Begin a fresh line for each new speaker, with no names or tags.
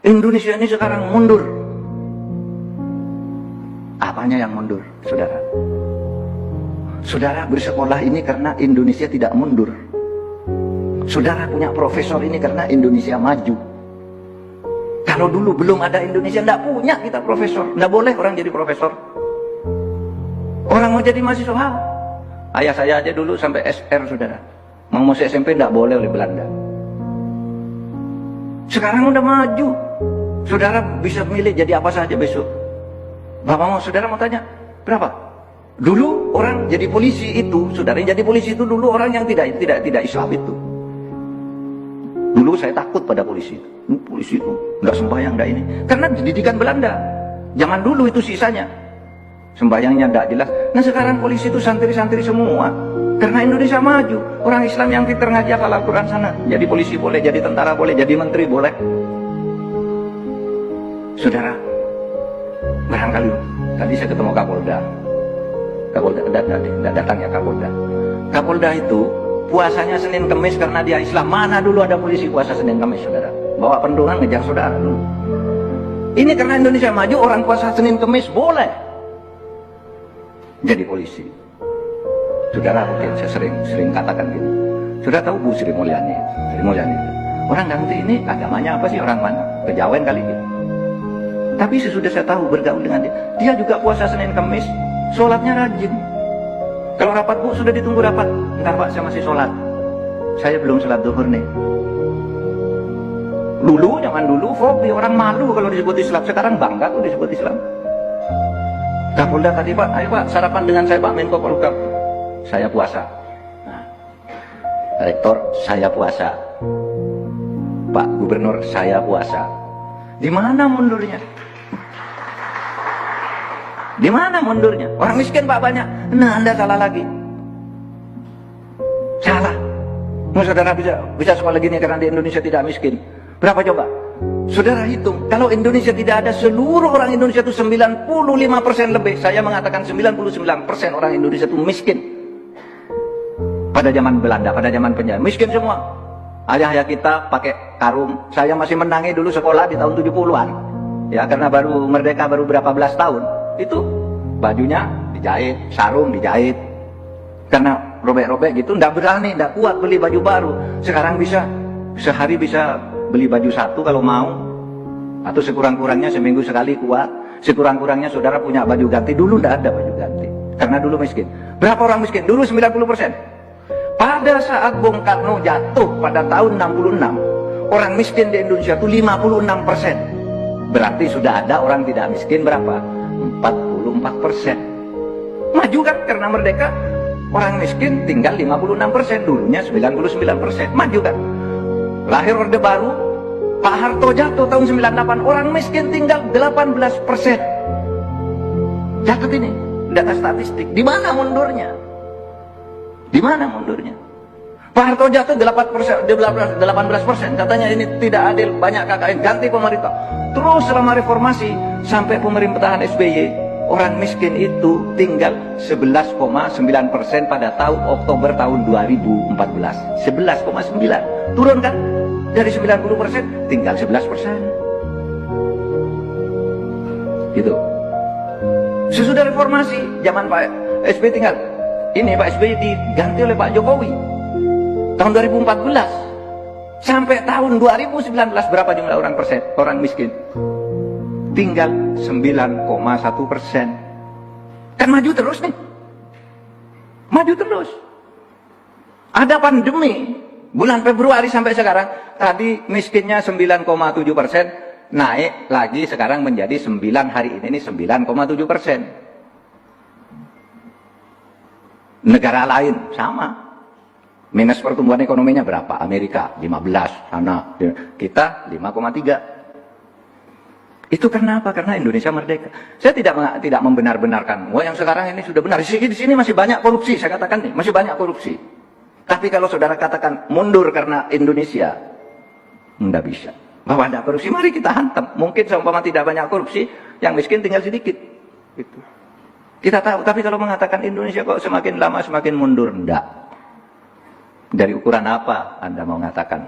Indonesia ini sekarang mundur. Apanya yang mundur, saudara? Saudara bersekolah ini karena Indonesia tidak mundur. Saudara punya profesor ini karena Indonesia maju. Kalau dulu belum ada Indonesia, tidak punya kita profesor. Tidak boleh orang jadi profesor. Orang mau jadi mahasiswa. Ayah saya aja dulu sampai SR, saudara. Mau masuk SMP tidak boleh oleh Belanda. Sekarang udah maju. Saudara bisa milih jadi apa saja besok. Bapak saudara mau tanya, berapa? Dulu orang jadi polisi itu, saudara yang jadi polisi itu dulu orang yang tidak Islam itu. Dulu saya takut pada polisi itu. Polisi itu nggak sembahyang, nggak ini. Karena didikan Belanda. Zaman dulu itu sisanya. Sembahyangnya nggak jelas. Nah sekarang polisi itu santri-santri semua. Karena Indonesia maju. Orang Islam yang pintar ngaji hafal Al-Quran sana. Jadi polisi boleh, jadi tentara boleh, jadi menteri boleh. Saudara, barangkali tadi saya ketemu Kapolda. Kapolda datang ya Kapolda. Kapolda itu puasanya Senin Kemis karena dia Islam. Mana dulu ada polisi puasa Senin Kemis, saudara? Bawa pendungan ngejar saudara dulu. Ini karena Indonesia maju, orang puasa Senin Kemis boleh jadi polisi. Saudara, mungkin saya sering katakan gini. Sudah tahu Bu Sri Mulyani? Sri Mulyani itu orang ganti ini agamanya apa sih, orang mana? Kejawen kali gitu. Tapi sesudah saya tahu bergaul dengan dia juga puasa Senin Kemis, sholatnya rajin. Kalau rapat Bu, sudah ditunggu rapat. Entar Pak, saya masih sholat. Saya belum sholat duhur nih. Dulu, zaman dulu, fobi orang malu kalau disebut Islam. Sekarang bangga tuh disebut Islam. Kapolda tadi, Pak, ayo Pak, sarapan dengan saya Pak Menko Polhukam. Saya puasa. Nah, Rektor, saya puasa. Pak Gubernur, saya puasa. Di mana mundurnya? Di mana mundurnya? Orang miskin Pak banyak. Nah, Anda salah lagi. Salah. Mau saudara bisa sekolah gini karena di Indonesia tidak miskin. Berapa coba? Saudara hitung. Kalau Indonesia tidak ada, seluruh orang Indonesia itu 95% lebih. Saya mengatakan 99% orang Indonesia itu miskin. Pada zaman Belanda, pada zaman penjajah. Miskin semua. Ayah kita pakai karung. Saya masih menangi dulu sekolah di tahun 70-an. Ya, karena baru merdeka baru berapa belas tahun. Itu bajunya dijahit, sarung dijahit. Karena robek-robek gitu, ndak berani, ndak kuat beli baju baru. Sekarang bisa sehari bisa beli baju satu kalau mau, atau sekurang-kurangnya seminggu sekali kuat. Sekurang-kurangnya saudara punya baju ganti. Dulu ndak ada baju ganti, karena dulu miskin. Berapa orang miskin? Dulu 90%. Pada saat Bung Karno jatuh pada tahun 66, orang miskin di Indonesia itu 56%. Berarti sudah ada orang tidak miskin berapa? 44%. Maju kan karena merdeka. Orang miskin tinggal 56%, dulunya 99%. Maju kan. Lahir Orde Baru, Pak Harto jatuh tahun 98, orang miskin tinggal 18%. Catat ini data statistik. Di mana mundurnya? Di mana mundurnya? Pak Harto jatuh 18%. Katanya ini tidak adil, banyak KKN, ganti pemerintah. Terus selama reformasi sampai pemerintahan SBY, orang miskin itu tinggal 11,9% pada tahun Oktober tahun 2014. 11,9. Turun kan? Dari 90% tinggal 11%. Gitu. Sesudah reformasi, zaman Pak SBY tinggal. Ini Pak SBY diganti oleh Pak Jokowi. Tahun 2014. Sampai tahun 2019 berapa jumlah orang miskin? Tinggal 9,1%. Kan maju terus nih. Maju terus. Ada pandemi. Bulan Februari sampai sekarang. Tadi miskinnya 9,7%. Naik lagi sekarang menjadi 9 hari ini 9,7%. Negara lain sama. Minus pertumbuhan ekonominya berapa? Amerika 15, sana. Kita 5,3. Itu kenapa? Karena Indonesia merdeka. Saya tidak membenar-benarkan. Wah, yang sekarang ini sudah benar. Di sini masih banyak korupsi, saya katakan nih, masih banyak korupsi. Tapi kalau saudara katakan mundur karena Indonesia, enggak bisa. Bahwa ada korupsi, mari kita hantam. Mungkin seumpama tidak banyak korupsi, yang miskin tinggal sedikit. Gitu. Kita tahu, tapi kalau mengatakan Indonesia kok semakin lama semakin mundur, enggak. Dari ukuran apa Anda mau mengatakan?